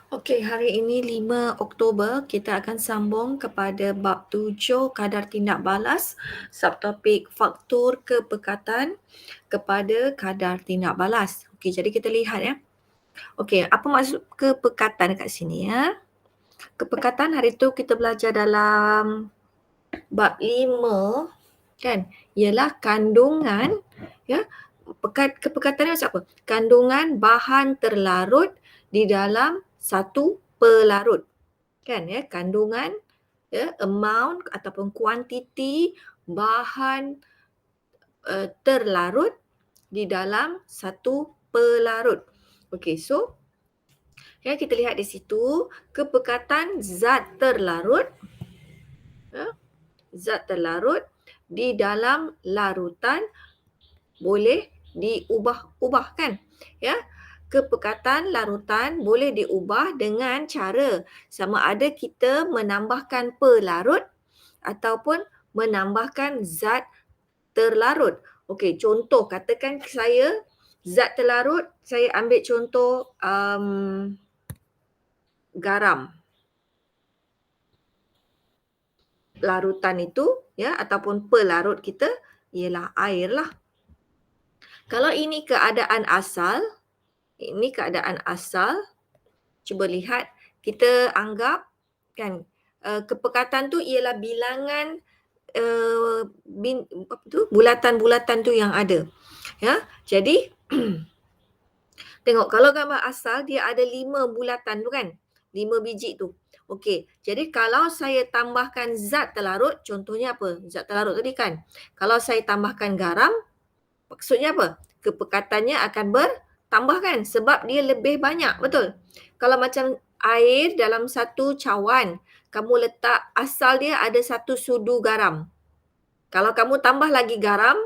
Okey, hari ini 5 Oktober kita akan sambung kepada bab 7 kadar tindak balas, subtopik faktor kepekatan kepada kadar tindak balas. Okey, jadi kita lihat ya. Okey, apa maksud kepekatan kat sini ya? Kepekatan hari tu kita belajar dalam bab 5 kan, ialah kandungan ya. Kepekatan ni macam apa? Kandungan bahan terlarut di dalam satu pelarut. Kan ya, kandungan ya, amount ataupun kuantiti bahan terlarut di dalam satu pelarut. Okey, so ya kita lihat di situ kepekatan zat terlarut ya, zat terlarut di dalam larutan boleh diubah-ubah kan? Ya. Kepekatan larutan boleh diubah dengan cara sama ada kita menambahkan pelarut ataupun menambahkan zat terlarut. Okey, contoh katakan saya zat terlarut, saya ambil contoh garam. Larutan itu ya ataupun pelarut kita ialah air lah. Kalau ini keadaan asal, cuba lihat, kita anggap kan kepekatan tu ialah bilangan bulatan-bulatan tu yang ada. Ya. Jadi tengok kalau gambar asal dia ada 5 bulatan tu kan. 5 biji tu. Okey, jadi kalau saya tambahkan zat terlarut, contohnya apa? Zat terlarut tadi kan. Kalau saya tambahkan garam, maksudnya apa? Kepekatannya akan bertambah kan sebab dia lebih banyak, betul? Kalau macam air dalam satu cawan, kamu letak asal dia ada 1 sudu garam. Kalau kamu tambah lagi garam,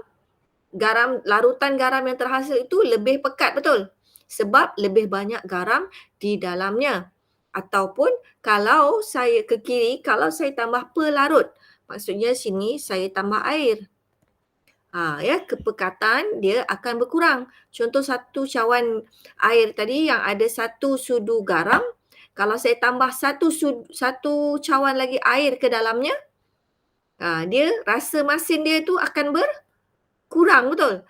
larutan garam yang terhasil itu lebih pekat, betul? Sebab lebih banyak garam di dalamnya. Ataupun kalau saya ke kiri, kalau saya tambah pelarut, maksudnya sini saya tambah air. Ya, kepekatan dia akan berkurang. Contoh satu cawan air tadi yang ada 1 sudu garam, kalau saya tambah satu cawan lagi air ke dalamnya, dia rasa masin dia tu akan berkurang, betul?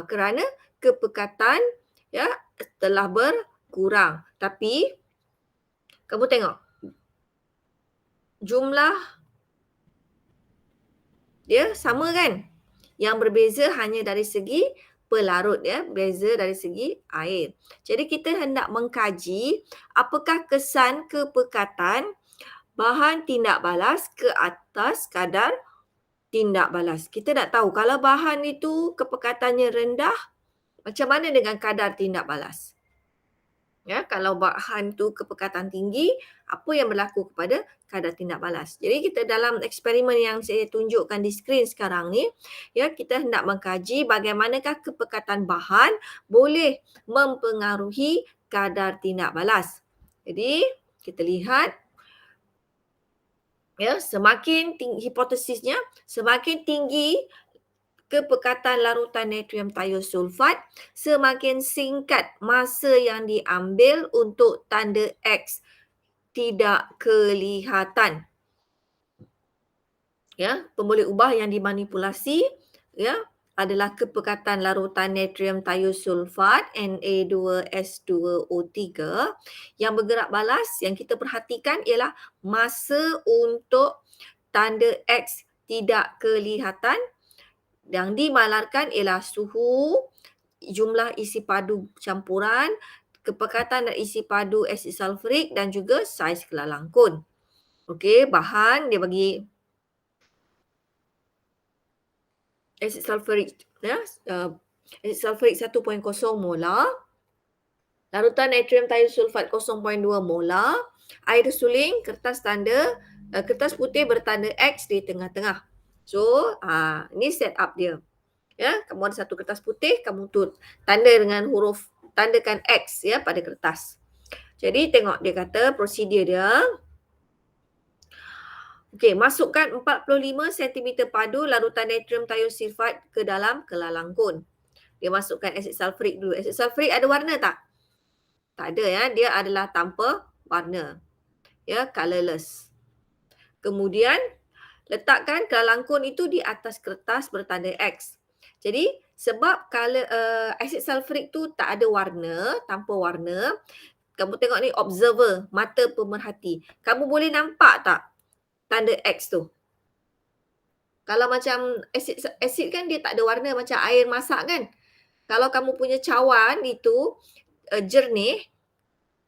Kerana kepekatan ya telah berkurang. Tapi kamu tengok jumlah dia sama kan? Yang berbeza hanya dari segi pelarut ya, beza dari segi air. Jadi kita hendak mengkaji apakah kesan kepekatan bahan tindak balas ke atas kadar tindak balas. Kita nak tahu kalau bahan itu kepekatannya rendah, macam mana dengan kadar tindak balas? Ya, kalau bahan tu kepekatan tinggi, apa yang berlaku kepada kadar tindak balas? Jadi kita dalam eksperimen yang saya tunjukkan di skrin sekarang ni, ya kita hendak mengkaji bagaimanakah kepekatan bahan boleh mempengaruhi kadar tindak balas. Jadi kita lihat ya semakin tinggi hipotesisnya, semakin tinggi kepekatan larutan natrium thiosulfat, semakin singkat masa yang diambil untuk tanda X tidak kelihatan. Ya, pemboleh ubah yang dimanipulasi ya adalah kepekatan larutan natrium thiosulfat Na2S2O3 yang bergerak balas. Yang kita perhatikan ialah masa untuk tanda X tidak kelihatan. Yang dimalarkan ialah suhu, jumlah isi padu campuran, kepekatan dan isi padu asid sulfurik dan juga saiz kelalangkun. Okey, bahan dia bagi asid sulfurik ya, asid sulfurik 1.0 molar, larutan natrium thiosulfat 0.2 molar, air suling, kertas tanda, kertas putih bertanda X di tengah-tengah. So, ini set up dia. Ya, kamu ada satu kertas putih, kamu tanda dengan huruf, tandakan X ya pada kertas. Jadi tengok dia kata prosedur dia. Okey, masukkan 45 cm padu larutan natrium thiosulfat ke dalam kelalangkun. Dia masukkan asid sulfurik dulu. Asid sulfurik ada warna tak? Tak ada ya, dia adalah tanpa warna. Ya, colorless. Kemudian letakkan kelangkun itu di atas kertas bertanda X. Jadi sebab asid sulfurik tu tak ada warna, tanpa warna, kamu tengok ni observer, mata pemerhati. Kamu boleh nampak tak tanda X tu? Kalau macam asid kan dia tak ada warna macam air masak kan. Kalau kamu punya cawan itu jernih,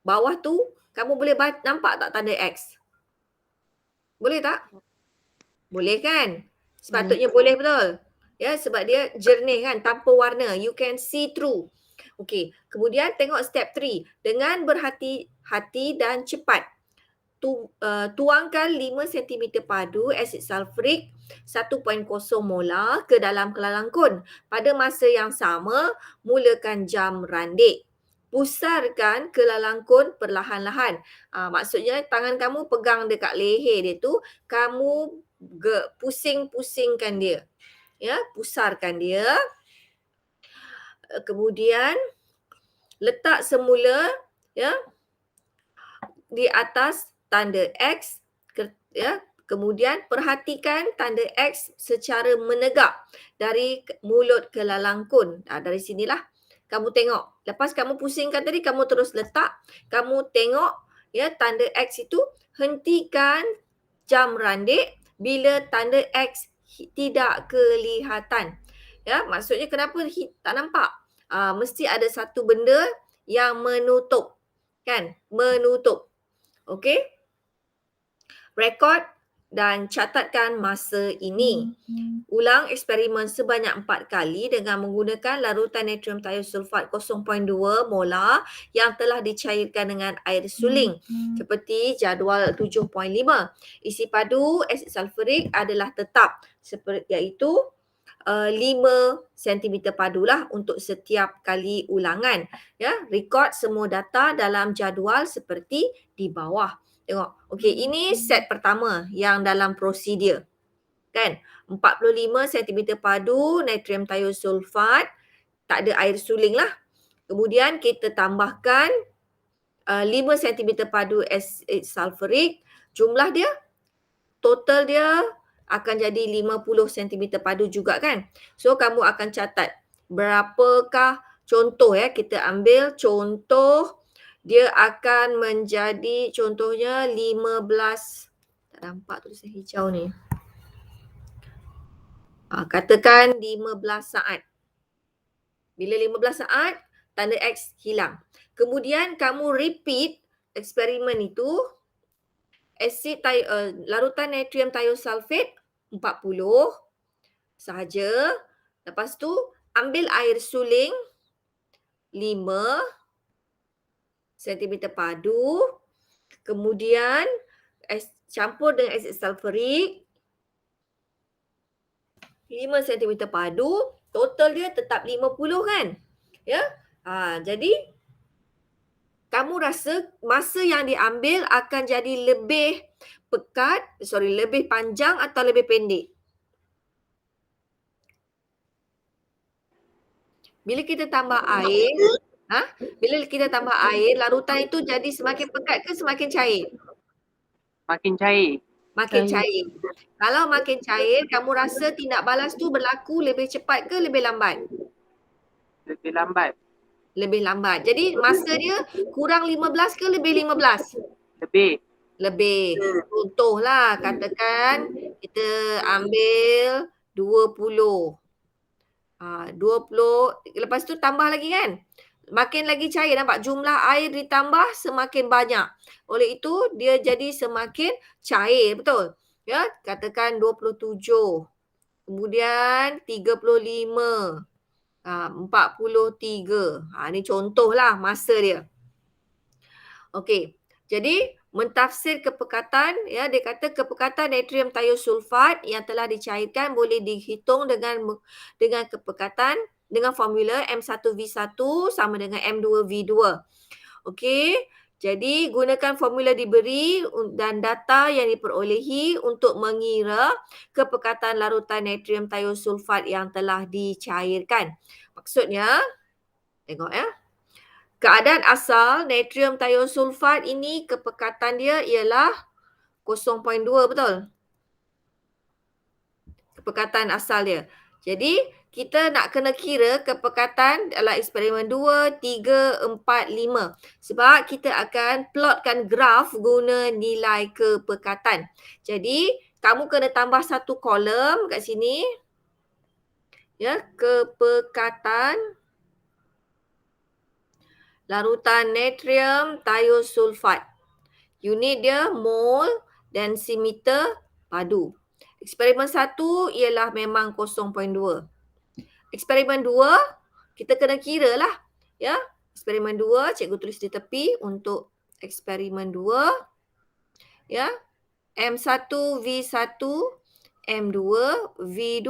bawah tu kamu boleh nampak tak tanda X? Boleh tak? Boleh kan? Sepatutnya boleh betul. Ya, sebab dia jernih kan, tanpa warna. You can see through. Okey, kemudian tengok step 3. Dengan berhati-hati dan cepat. Tuangkan 5 cm padu asid sulfurik 1.0 molar ke dalam kelangkun. Pada masa yang sama, mulakan jam randik. Pusarkan kelangkun perlahan-lahan. Maksudnya tangan kamu pegang dekat leher dia tu, kamu pusing-pusingkan dia. Ya, pusarkan dia. Kemudian letak semula ya di atas tanda X, ya. Kemudian perhatikan tanda X secara menegak dari mulut ke lalangkun. Dari sinilah kamu tengok. Lepas kamu pusingkan tadi, kamu terus letak. Kamu tengok ya tanda X itu, hentikan jam randik bila tanda X tidak kelihatan. Ya, maksudnya kenapa tak nampak? Mesti ada satu benda yang menutup. Kan? Menutup. Okey? Rekod dan catatkan masa ini. Ulang eksperimen sebanyak 4 kali dengan menggunakan larutan natrium thiosulfat 0.2 molar yang telah dicairkan dengan air suling seperti jadual 7.5. Isi padu asid sulfurik adalah tetap iaitu 5 cm padulah untuk setiap kali ulangan. Ya, rekod semua data dalam jadual seperti di bawah. Tengok. Okey, ini set pertama yang dalam prosedur. Kan? 45 cm padu natrium thiosulfat, tak ada air suling lah. Kemudian kita tambahkan 5 cm padu asid sulfurik. Jumlah dia, total dia akan jadi 50 cm padu juga kan. So kamu akan catat berapakah, contoh ya, kita ambil contoh dia akan menjadi contohnya 15, tak nampak tulisan hijau ni. Katakan 15 saat. Bila 15 saat, tanda X hilang. Kemudian kamu repeat eksperimen itu, larutan natrium thiosulfate 40 sahaja. Lepas tu ambil air suling 5 cm padu. Kemudian campur dengan asid sulfurik 5 cm padu. Total dia tetap 50 kan? Ya. Jadi kamu rasa masa yang diambil akan jadi lebih lebih panjang atau lebih pendek? Bila kita tambah air, bila kita tambah air, larutan itu jadi semakin pekat ke semakin cair? Makin cair. Makin cair. Kalau makin cair, kamu rasa tindak balas tu berlaku lebih cepat ke lebih lambat? Lebih lambat. Lebih lambat. Jadi masa dia kurang 15 ke lebih 15? Lebih. Lebih. Contohlah, katakan kita ambil 20. 20, lepas tu tambah lagi kan? Makin lagi cair, nampak? Jumlah air ditambah semakin banyak. Oleh itu, dia jadi semakin cair, betul? Ya, katakan 27. Kemudian 35. 43. Ni contohlah masa dia. Okey. Jadi mentafsir kepekatan, ya, dia kata kepekatan natrium thiosulfat yang telah dicairkan boleh dihitung dengan kepekatan dengan formula M1V1 sama dengan M2V2. Okey. Jadi gunakan formula diberi dan data yang diperolehi untuk mengira kepekatan larutan natrium thiosulfat yang telah dicairkan. Maksudnya, tengok ya. keadaan asal natrium thiosulfat ini kepekatan dia ialah 0.2, betul? Kepekatan asal dia. Jadi kita nak kena kira kepekatan dalam eksperimen 2, 3, 4, 5. Sebab kita akan plotkan graf guna nilai kepekatan. Jadi kamu kena tambah satu kolom kat sini. Ya, kepekatan larutan natrium thiosulfat. Unit dia mol, densimeter padu. Eksperimen 1 ialah memang 0.2. Eksperimen 2 kita kena kira lah. Ya, eksperimen 2 cikgu tulis di tepi untuk eksperimen 2. Ya, M1 V1, M2 V2.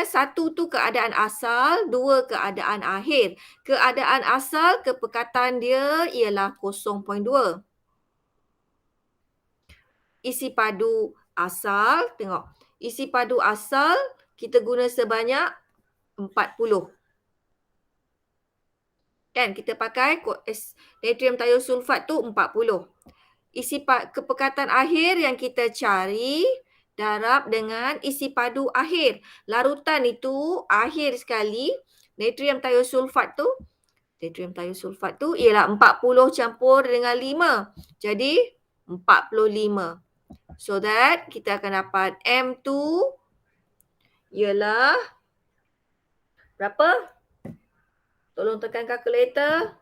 Satu tu keadaan asal, 2 keadaan akhir. Keadaan asal kepekatan dia ialah 0.2. Isi padu asal, tengok. Isi padu asal kita guna sebanyak 40. Kan kita pakai natrium thiosulfat tu 40. Isi kepekatan akhir yang kita cari darab dengan isi padu akhir. Larutan itu akhir sekali, natrium thiosulfat tu ialah 40 campur dengan 5. Jadi 45. So that kita akan dapat M2 ialah berapa? Tolong tekan kalkulator.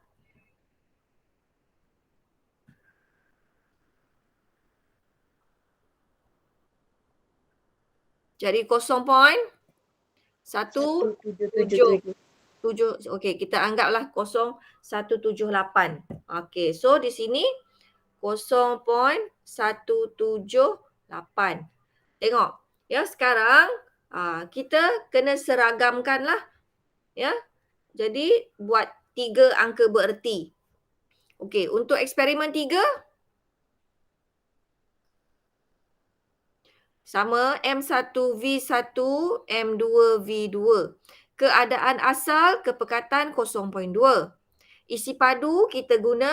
Jadi 0.177. Okey, kita anggaplah 0.178. Okey, so di sini 0.178. Tengok. Ya, sekarang kita kena seragamkanlah. Ya. Jadi buat 3 angka bererti. Okey, untuk eksperimen 3 sama M1 V1, M2 V2. Keadaan asal kepekatan 0.2. Isi padu kita guna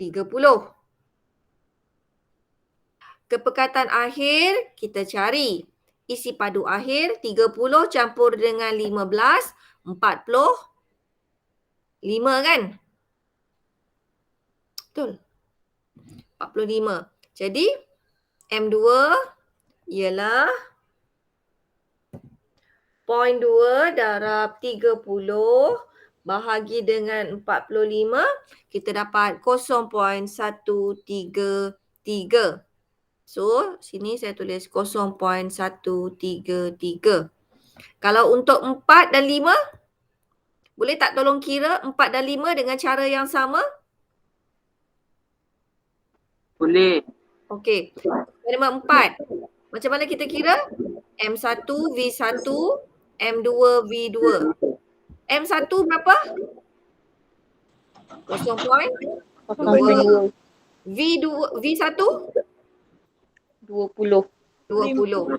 30. Kepekatan akhir kita cari. Isi padu akhir 30 campur dengan 15, 45 kan? Betul. 45. Jadi M2 ialah 0.2 darab 30 bahagi dengan 45, kita dapat 0.133. So, sini saya tulis 0.133. Kalau untuk 4 dan 5, boleh tak tolong kira 4 dan 5 dengan cara yang sama? Boleh. Okey. Eksperimen 4. Macam mana kita kira? M1 V1, M2 V2. M1 berapa? 0.2. V1? 20. 20.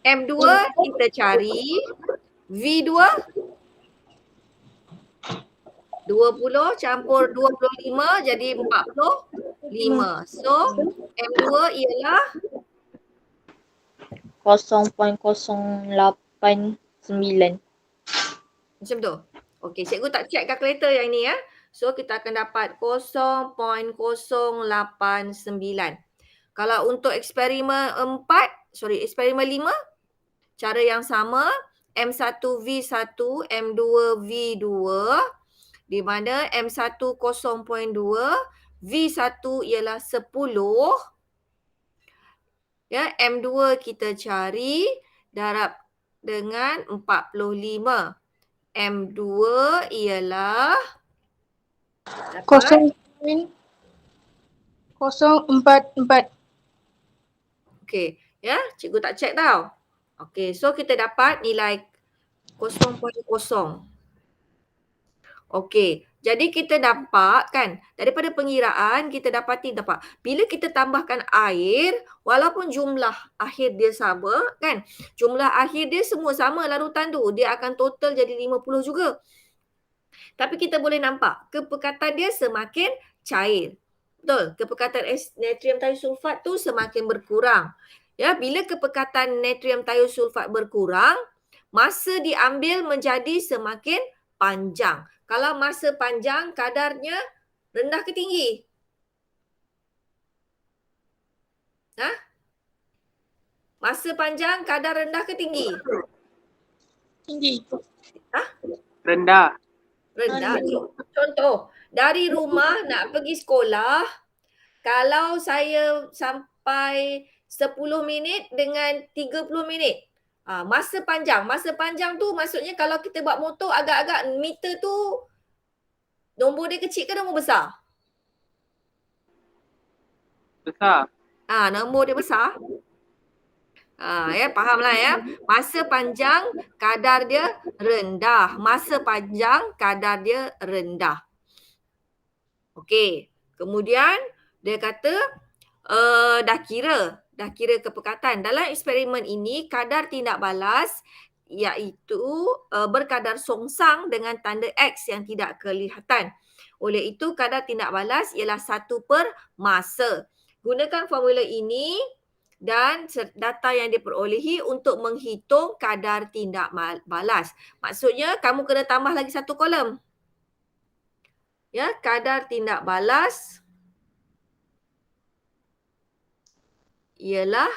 M2 kita cari. V2? 20 campur 25 jadi 45. So, M2 ialah 0.089. macam tu. Okey, cikgu tak check kalkulator yang ni ya. So, kita akan dapat 0.089. Kalau untuk eksperimen 5, cara yang sama, M1 V1, M2 V2, di mana M1 0.2, V1 ialah 10. Ya, M2 kita cari darab dengan 45. M2 ialah 0.044. Okey, ya, cikgu tak check tau. Okey, so kita dapat nilai 0.0. Okey, Jadi kita dapat kan, daripada pengiraan kita dapat bila kita tambahkan air, walaupun jumlah akhir dia sama kan, jumlah akhir dia semua sama larutan tu, dia akan total jadi 50 juga. Tapi kita boleh nampak kepekatan dia semakin cair. Betul, kepekatan natrium thiosulfat tu semakin berkurang. Ya, bila kepekatan natrium thiosulfat berkurang, masa diambil menjadi semakin panjang. Kalau masa panjang, kadarnya rendah ke tinggi? Masa panjang, kadar rendah ke tinggi? Tinggi. Rendah. Rendah. Contoh, dari rumah nak pergi sekolah, kalau saya sampai 10 minit dengan 30 minit. Masa panjang tu maksudnya kalau kita buat motor agak-agak meter tu nombor dia kecil ke nombor besar? Besar. Nombor dia besar. Ya, fahamlah ya. Masa panjang kadar dia rendah. Masa panjang kadar dia rendah. Okey. Kemudian dia kata dah kira kepekatan. Dalam eksperimen ini kadar tindak balas iaitu berkadar songsang dengan tanda X yang tidak kelihatan. Oleh itu kadar tindak balas ialah 1 per masa. Gunakan formula ini dan data yang diperolehi untuk menghitung kadar tindak balas. Maksudnya kamu kena tambah lagi 1 kolom. Ya, kadar tindak balas ialah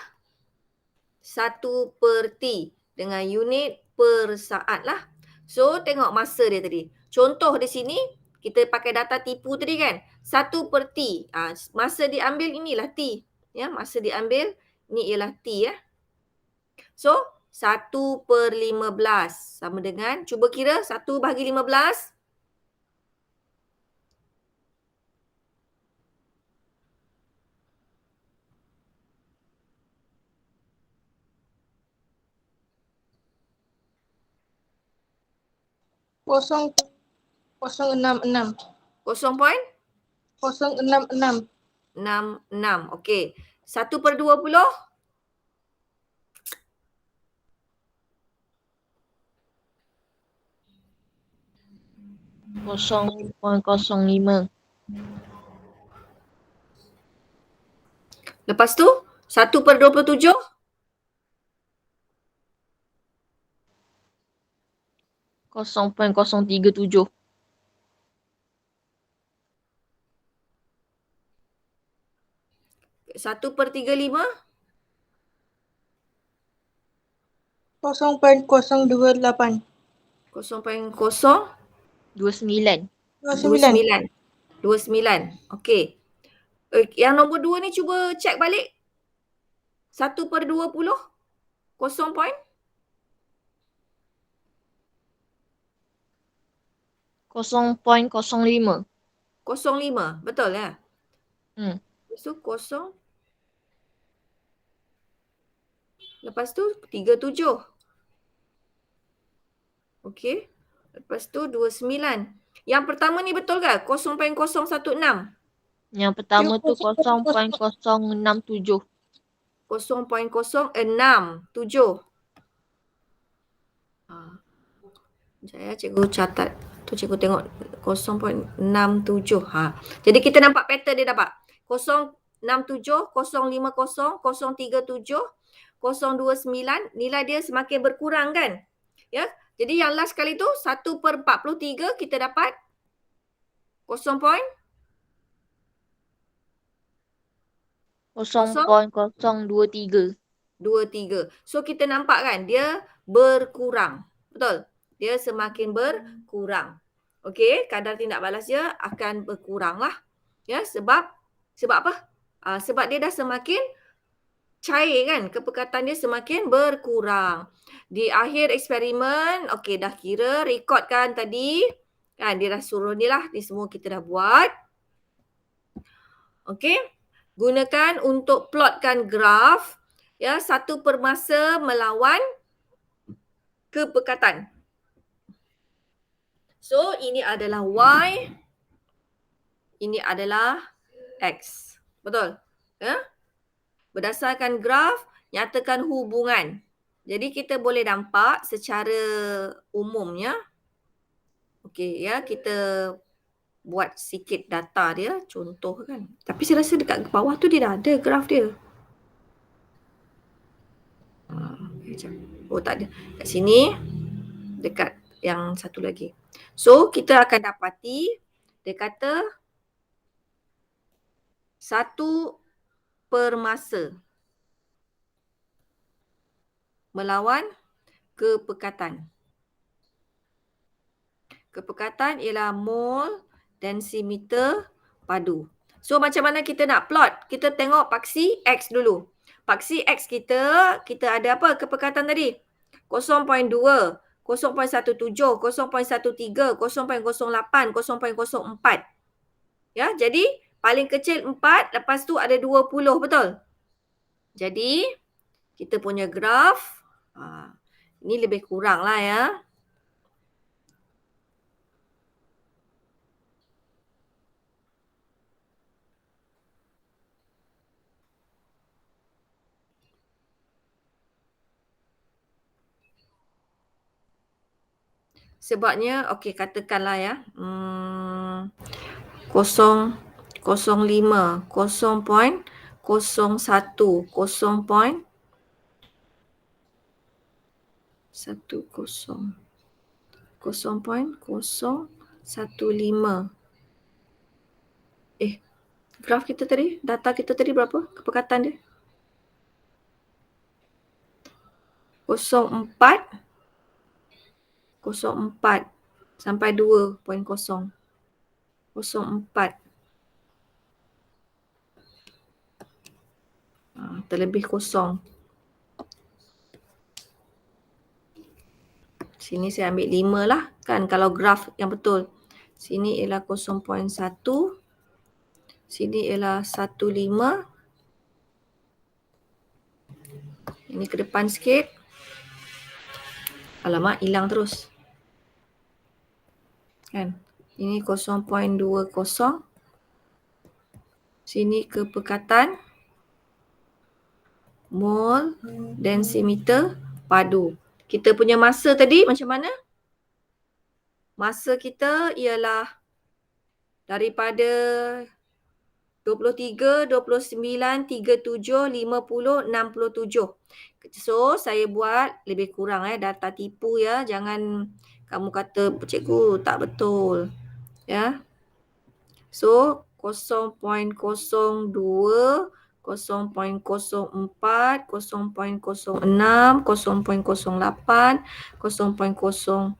1 per T dengan unit per saat lah. So tengok masa dia tadi. Contoh di sini kita pakai data tipu tadi kan. 1 per T. Masa diambil inilah T. Ya, masa diambil ni ialah T ya. So 1 per 15 sama dengan, cuba kira 1 bahagi 15. Kosong 0.66. 0.66. 66. Okey. 1 per 20. 0.05. Lepas tu 1 per 27. 0.037. 1 per 35. 0.028. 0.029. 29. Okey. Yang nombor 2 ni cuba check balik. 1 per 20. 0.05. 0.05. Betul ya? Lepas tu 0. Lepas tu 37. Okey. Lepas tu 29. Yang pertama ni betul ke? 0.016. Yang pertama tu 0.067. 0.067. Sekejap ya, cikgu catat. Tu cikgu tengok 0.67. Jadi kita nampak pattern dia dapat. 067, 050, 037, 029. Nilai dia semakin berkurang kan? Ya. Jadi yang last kali tu 1 per 43 kita dapat 0.023. So kita nampak kan dia berkurang. Betul? Dia semakin berkurang. Okey, kadar tindak balas dia akan berkurang lah. Ya, sebab apa? Sebab dia dah semakin cair kan, kepekatan dia semakin berkurang. Di akhir eksperimen, okey dah kira, rekod kan tadi. Kan dia dah suruh ni lah, ni semua kita dah buat. Okey, gunakan untuk plotkan graf. Ya, 1 per masa melawan kepekatan. So ini adalah Y ini adalah X. Betul? Ya? Berdasarkan graf, nyatakan hubungan. Jadi kita boleh nampak secara umumnya. Okey ya, kita buat sikit data dia, contoh kan. Tapi saya rasa dekat bawah tu dia dah ada graf dia. Oh tak ada. Kat sini, dekat yang satu lagi. So kita akan dapati, dia kata 1 per masa melawan kepekatan. Kepekatan ialah mol densimeter padu. So macam mana kita nak plot? Kita tengok paksi X dulu. Paksi X kita ada apa kepekatan tadi? 0.2, 0.17, 0.13, 0.08, 0.04. Ya, jadi paling kecil 4, lepas tu ada 20, betul? Jadi kita punya graf, ini lebih kurang lah ya. Sebabnya, okey katakanlah ya, 0.05, 0.01, 0.15. Graf kita tadi, data kita tadi berapa? Kepekatan dia? 0.4 sampai 2.0. 0.4. Terlebih kosong. Sini saya ambil 5 lah kan kalau graf yang betul. Sini ialah 0.1. Sini ialah 1.5. Ini ke depan sikit. Alamak, hilang terus. Kan? Ini 0.20. Sini kepekatan. Mol densimeter padu. Kita punya masa tadi macam mana? Masa kita ialah daripada 23, 29, 37, 50, 67. So, saya buat lebih kurang data tipu ya. Jangan kamu kata cikgu tak betul. Ya. So, 0.02, 0.04, 0.06, 0.08, 0.010,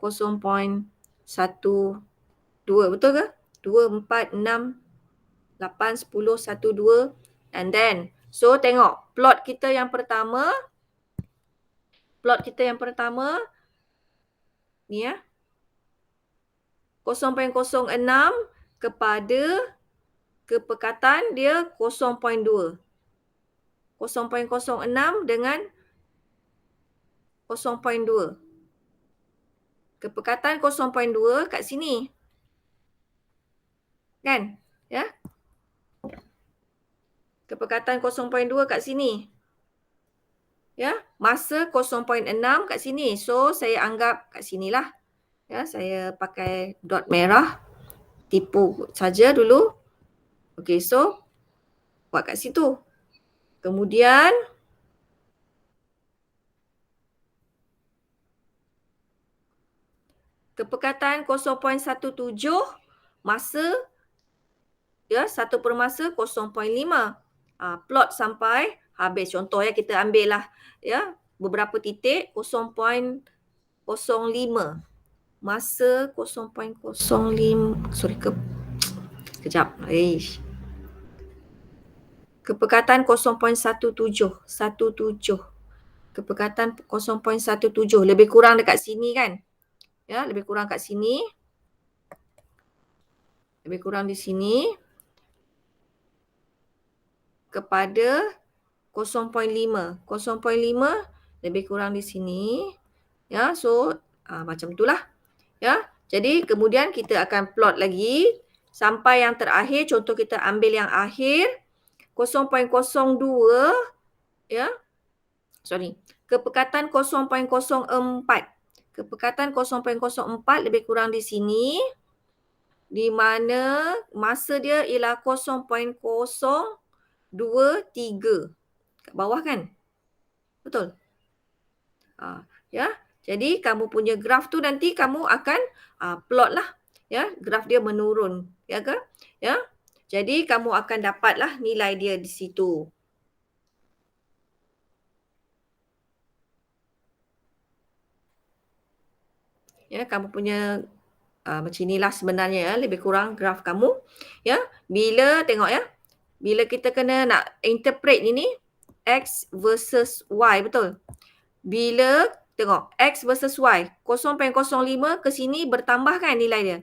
0.12. Betul ke? 2, 4, 6, 8, 10, 1, 2. And then, so tengok plot kita yang pertama. Plot kita yang pertama. Ni ya. 0.06 kepada kepekatan dia 0.2. 0.06 dengan 0.2. Kepekatan 0.2 kat sini. Kan? Ya. Kepekatan 0.2 kat sini. Ya, masa 0.6 kat sini. So, saya anggap kat sinilah. Ya, saya pakai dot merah. Tipu saja dulu. Okey, so buat kat situ. Kemudian kepekatan 0.17 masa ya 1 per masa 0.5. Plot sampai habis. Contoh ya kita ambil lah ya beberapa titik 0.05. Masa 0.05. Sorry kejap. Kepekatan 0.17. Kepekatan 0.17. Lebih kurang dekat sini kan? Ya, lebih kurang kat sini. Lebih kurang di sini. Kepada 0.5. 0.5 lebih kurang di sini. Ya, so macam itulah. Ya. Jadi kemudian kita akan plot lagi sampai yang terakhir. Contoh kita ambil yang akhir 0.02 ya. Sorry. Kepekatan 0.04. Kepekatan 0.04 lebih kurang di sini. Di mana masa dia ialah 0.023. Kat bawah kan? Betul? Ya. Jadi kamu punya graf tu nanti kamu akan plot lah. Ya, graf dia menurun. Ya ke? Ya. Jadi kamu akan dapatlah nilai dia di situ. Ya, kamu punya macam inilah sebenarnya ya, lebih kurang graf kamu. Ya, bila tengok ya. Bila kita kena nak interpret ini X versus Y, betul? Bila tengok X versus Y, 0.05 ke sini bertambah kan nilai dia.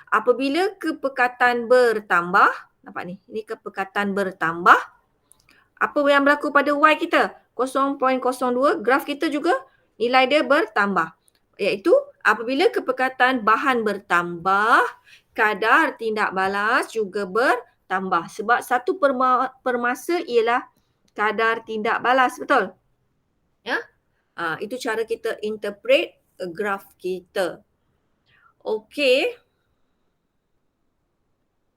Apabila kepekatan bertambah, nampak ni, ini kepekatan bertambah. Apa yang berlaku pada Y kita? 0.02, graf kita juga nilai dia bertambah. Iaitu apabila kepekatan bahan bertambah, kadar tindak balas juga bertambah. Sebab satu permasa ialah kadar tindak balas, betul? Ya? Itu cara kita interpret graf kita. Okey.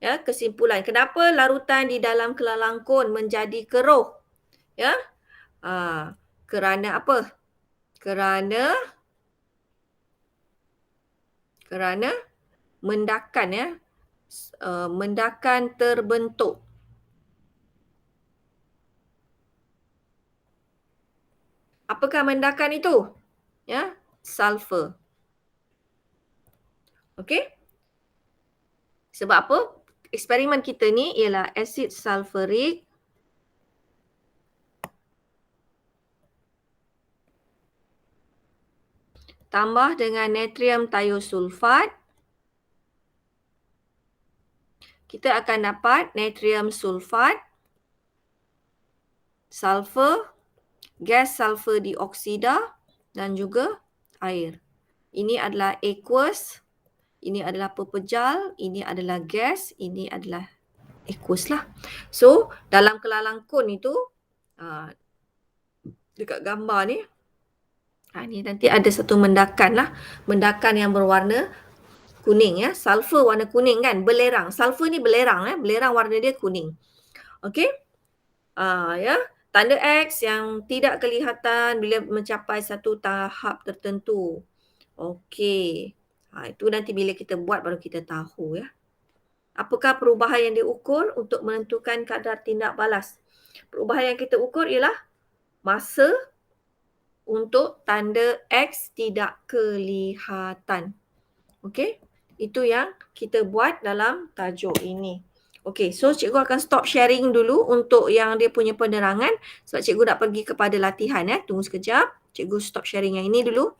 Ya, kesimpulan. Kenapa larutan di dalam kelalangkun menjadi keruh? Ya. Kerana apa? Kerana mendakan ya. Mendakan terbentuk. Apakah mendakan itu? Ya, sulfur. Okey? Sebab apa? Eksperimen kita ni ialah asid sulfurik tambah dengan natrium thiosulfat. Kita akan dapat natrium sulfat, sulfur, gas sulfur dioksida dan juga air. Ini adalah aqueous, ini adalah pepejal, ini adalah gas, ini adalah aqueous lah. So, dalam kelalangkun itu, dekat gambar ni, ni nanti ada satu mendakan lah. Mendakan yang berwarna kuning ya. Sulfur warna kuning kan, belerang. Sulfur ni belerang belerang warna dia kuning. Okey? Ya, tanda X yang tidak kelihatan bila mencapai satu tahap tertentu. Okey. Itu nanti bila kita buat baru kita tahu ya. Apakah perubahan yang diukur untuk menentukan kadar tindak balas? Perubahan yang kita ukur ialah masa untuk tanda X tidak kelihatan. Okey? Itu yang kita buat dalam tajuk ini. Okey, so cikgu akan stop sharing dulu untuk yang dia punya penerangan sebab cikgu nak pergi kepada latihan ya. Tunggu sekejap. Cikgu stop sharing yang ini dulu.